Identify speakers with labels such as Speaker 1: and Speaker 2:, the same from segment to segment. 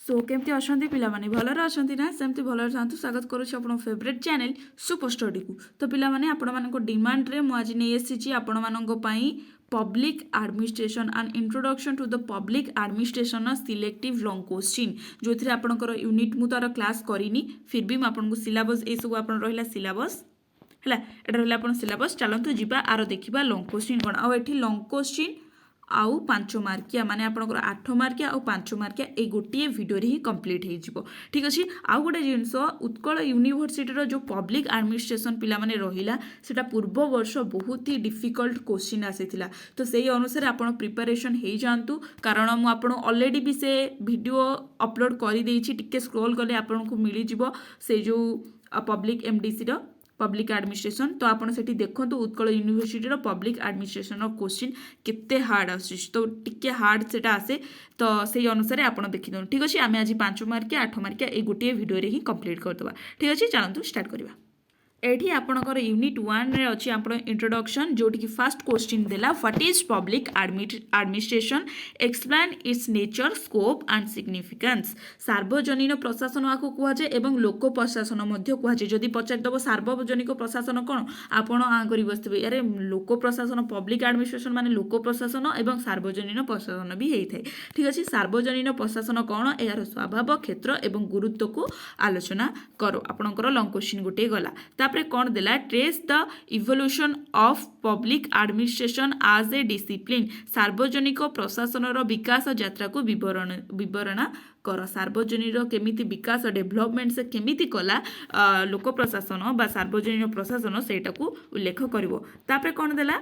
Speaker 1: सो केमती अच्छा पे भलर अच्छा ना सेमती भलर था स्वागत करुच्छे आप फेवरेट चैनल सुपर स्टडी को। तो पे आपण डिमांड रे मुझे आज नहीं आसी आपण मानी public administration and introduction to the public administration selective long question जो थी आपंकर यूनिट मु तार क्लास करिनी फिर भी आपको सिलेबस ये सब आप रहा सिलेबस है ये रहा सिलेबस चलतु जी आर देखा लॉन्ग क्वेश्चन कौन आठी लॉन्ग क्वेश्चन आउ 5 मार्किया माने आपनकर 8 मार्किया और 5 मार्किया ए गोटे वीडियो ही कंप्लीट हो ठीक अच्छे। आउ गोटे जिनस उत्कल यूनिवर्सिटी जो पब्लिक एडमिनिस्ट्रेशन पिला माने रहिला सेटा पूर्व वर्ष बहुत ही डिफिकल्ट क्वेश्चन आसीथिला। तो सेही अनुसार आपण प्रिपरेशन हो जातु कारण मु आपण ऑलरेडी भी से वीडियो अपलोड कर देछि टिके स्क्रॉल कले आपन को मिली जिवो से जो पब्लिक एमडीसी रो पब्लिक एडमिनिस्ट्रेशन। तो आपड़ से देखो Utkal university public administration question केते हार्ड आसुछि तो टिके हार्ड से आसे तो से अनुसार आप देखिद ठीक अच्छे। आम आज 5 मार्किया 8 मार्किया ये गोटे वीडियो ही कंप्लीट करदे ठीक अच्छे। चलतु स्टार्ट करवा। एठी आपणकर यूनिट 1 रे अछि आपण इंट्रोडक्शन जोटी की फर्स्ट क्वेश्चन देला what is public administration explain it's nature scope and significance. सार्वजनिक प्रशासन आको कुआ जे एवं लोक प्रशासन मध्य कुआ जे जदी पचार दबो सार्वजनिक प्रशासन कोन आपण आ करी बसबे यारे लोक प्रशासन पब्लिक एडमिनिस्ट्रेशन माने लोक प्रशासन एवं सार्वजनिक प्रशासन भी हेइ थाए ठीक अछि। सार्वजनिक प्रशासन कोन यार स्वभाव क्षेत्र एवं गुरुत्व को आलोचना करो आपणकर लॉन्ग क्वेश्चन गोटे गला। कौन देला trace the evolution of public administration आज ए डिसिप्लिन सार्वजनिक प्रशासन विकास यात्रा को विवरण कर। सार्वजनिक केमिति विकास डेभलपमेंट से केमिति कला लोक प्रशासन बा सार्वजनिक प्रशासन सेटा को उल्लेख करिवो। तापरे कौन देला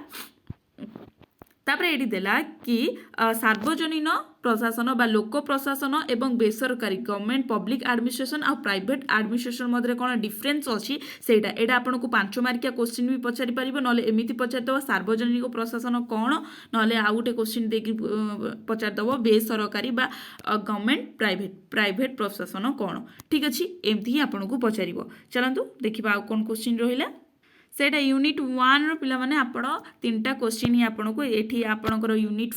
Speaker 1: तापरे एडी देला कि सार्वजनिक प्रशासन बा लोक प्रशासन एवं बेसरकारी गवर्नमेंट पब्लिक एडमिनिस्ट्रेशन आ प्राइवेट एडमिनिस्ट्रेशन मध्य कौन डिफरेन्स अच्छी सेटा एटा आपन को 5 मार्किया क्वेश्चन भी पचारि पारिबो नले एमिति पचारि दबो सार्वजनिक प्रशासन कौन नले आ गुटे क्वेश्चन देकी पचारि दबो बेसरकारी बा गवर्नमेंट प्राइवेट प्रशासन कौन ठीक अछि एमती ही आपन को पचारिबो। चलंतु देखिबा आ कोन क्वेश्चन रहिला सेटा यूनिट 1 रो पिला माने आपण 3टा क्वेश्चन ही आपण को एठी आपणकर यूनिट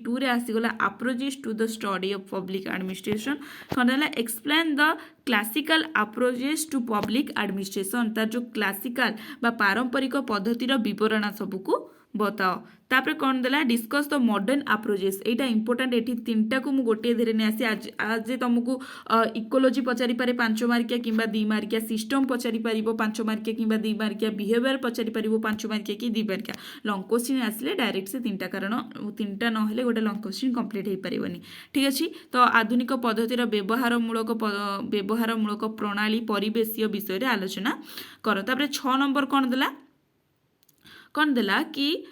Speaker 1: 2 रे आसीगला approaches to the study of public administration खनला explain the classical approaches to public administration तार जो क्लासिकल बा पारंपरिक पद्धतिर विवरण सबको बताओ। तापर कौन देला discuss the modern approaches Etah important एठी 3टा को मु गोटे धीरे ने आसी आज तुमको इकोलॉजी पचारि पारे 5 मार्किया किंबा 2 मार्किया सिस्टम पचारि पारिबो 5 मार्किया किंबा 2 मार्किया बिहेवियर पचारि पारिबो 5 मार्किया कि 2 मार्किया लॉन्ग क्वेश्चन आसले डायरेक्ट से 3टा कारण 3टा न हेले गोटे लॉन्ग क्वेश्चन कंप्लीट हे पारिबनी ठीक अछि। तो आधुनिक पद्धतिर व्यवहारमूलक प्रणाली परिवेशीय विषय रे आलोचना कर। तापर 6 नंबर कौन देला कि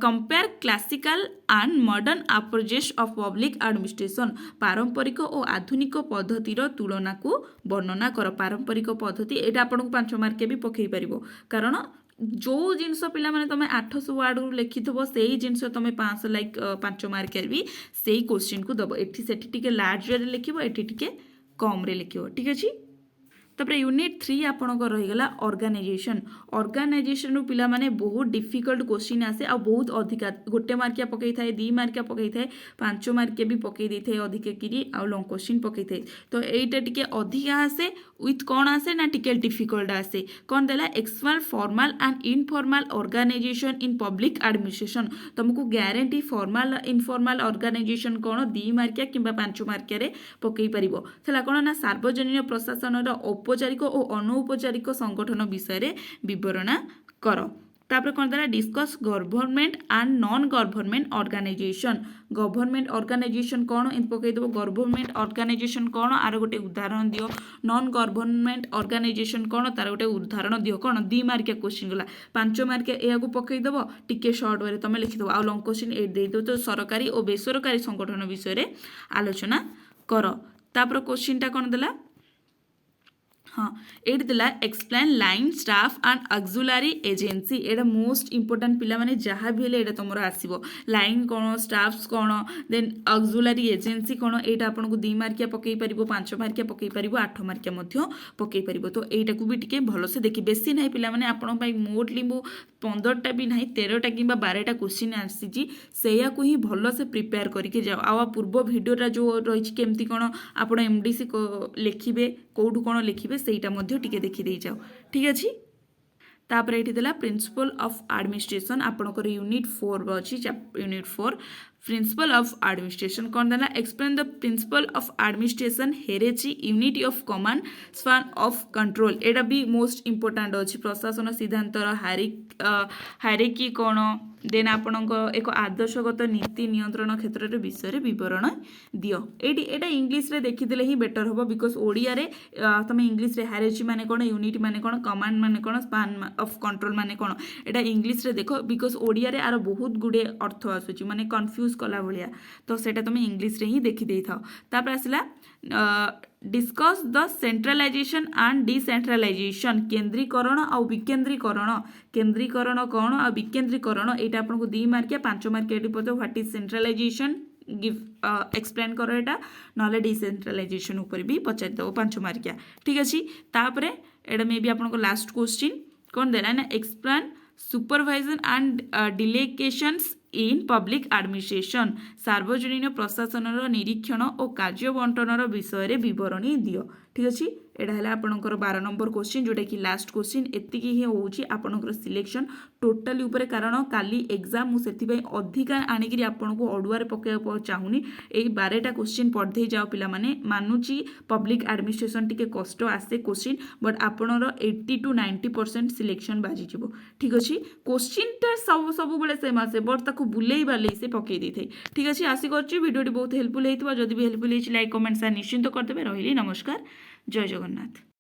Speaker 1: compare classical and modern approaches of public administration पारंपरिक और आधुनिक पद्धतिर तुलना को वर्णना कर। पारंपरिक पद्धति एटा आपन 5 मार्क भी पकई पारिबो कारण जो जिनस पिला माने तमे 800 वर्ड लिखिथबो सेही जिनस तमे 500 लाइक 5 मार्क भी सेही क्वेश्चन को दबो एठी सेठी टिके लार्ज रे लिखिबो एठी टिके कम रे लिखिबो ठीक अछि। तापरे यूनिट 3 आपणकर रहीगला ऑर्गेनाइजेशन पिला माने बहुत डिफिकल्ट क्वेश्चन आसे आ बहुत अधिका गोटे मार्किया पकई थाए 2 मार्किया पकई थाए 5 मार्किया भी पकई दै थाए अधिक किरी आ लॉन्ग क्वेश्चन पकई थाए। तो एटा टिके अधिका आसे विथ कौन आसे ना टिके डिफिकल्ट आसे कौन देला external formal and informal organisation in public administration तुमको गारंटी फॉर्मल इनफॉर्मल ऑर्गेनाइजेशन कौन 2 मार्किया किंबा 5 मार्किया रे पकई परिबो थला कौन ना सार्वजनिक प्रशासन रो औपचारिक और अनौपचारिक संगठन विषय रे विवरण कर। तापर कौन देला discuss government and non government organisation कौन इन पकई देबो गवर्नमेंट ऑर्गेनाइजेशन कौन आर गोटे उदाहरण दियो नॉन गवर्नमेंट ऑर्गेनाइजेशन कौन तार गोटे उदाहरण दियो कौन 2 मार्किया क्वेश्चन गला 5 मार्किया एया को पकई देबो टिके शॉर्ट वे तमे लिखि देबो आ लॉन्ग क्वेश्चन ए दे दो तो सरकारी और बेसरकारी संगठन विषय रे आलोचना कर। तापर क्वेश्चन ता कौन देला हाँ ये explain line staff and auxiliary agency Etah most important पिला माने जहाँ भी हेले एटा तुमर आसीबो लाइन कौन स्टाफ्स कौन देन ऑक्सिलरी एजेंसी कौन एटा आपन को 2 मार्किया पकई परिबो 5 मार्किया पकई परिबो 8 मार्किया मध्य पकई परिबो तो एटा को भी टिके भलो से देखि बेसी नाही पिला माने आपन पई मोटली मु 15टा भी नाही 13टा किंबा 12टा क्वेश्चन आसीजी सेया को ही भलो से प्रिपेयर करके जाओ आ पूर्व वीडियोटा जो रही केमती कौन आपन एमडीसी लिखिबे कोठू कौन लिखिबे ସେଇଟା ମଧ୍ୟ ଟିକେ ଦେଖିଦେଇ ଯାଅ ଠିକ୍ ଅଛି तापर ये देला प्रिंसिपल ऑफ एडमिनिस्ट्रेशन आपनकर यूनिट 4 अच्छी यूनिट 4 प्रिंसिपल ऑफ एडमिनिस्ट्रेशन कौन देला explain the principle of administration हेरेची unity of command span of control एटा भी मोस्ट इंपोर्टेंट अच्छी प्रशासन सिद्धांतर हायरार्की कौन देन आपणक एक आदर्शगत नीति नियंत्रण क्षेत्र विषय विवरण दियो एटा इंग्लिश रे देखिदेले ही बेटर होबो बिकॉज ओडिया रे तमे इंग्लिश रे हायरार्की माने कोन यूनिट माने कोन कमांड माने कोन स्पान ऑफ कंट्रोल माने कोन एटा इंग्लिश रे देखो बिकॉज ओडिया रे आरो बहुत गुडे अर्थ आसुची माने कंफ्यूज कला भलिया तो सेटा तमे इंग्लिश रे ही देखि देई थाओ तापर आसला discuss the centralisation and decentralisation केंद्रीकरण और विकेंद्रीकरण केंद्रीकरण कौन और विकेंद्रीकरण यहाँ आपको 2 मार्किया 5 मार्किया पद what is centralisation give explain कर एटा नले डिसेंट्रलाइजेशन ऊपर भी पचार दो 5 मार्किया ठीक अच्छे तापर एटा मे भी आपको लास्ट क्वेश्चन कौन देला ना explain supervision and delegations in public administration सार्वजनिक प्रशासन निरीक्षण और कार्य बंटन विषय बरणी दियो ठीक अच्छे यहाँ है आपंकर 12 नंबर क्वेश्चन जोटा कि लास्ट क्वेश्चन एति ही होची आपनकर सिलेक्शन टोटाली ऊपर कारण काली एग्जाम मुझे अधिका आणिक आपन को अड़ुआ पकड़ चाहूनी यही 12टा क्वेश्चन पढ़े जाओ पिला माने मानुची पब्लिक एडमिनिस्ट्रेशन टिके कष्ट आसे क्वेश्चन बट आपनर 80 to 90% सिलेक्शन बाजी जीवो ठीक अच्छे क्वेश्चनटा सब बेले सेम आसे बट ताको बुले बाले से पकई दे थे ठीक अच्छे आशा करछि वीडियोटी बहुत हेल्पफुल होइतबा जदि भी हेल्पफुल होइछि लाइक कमेंट शेयर निश्चिंत करदेबे रहिली नमस्कार जय जगन्नाथ।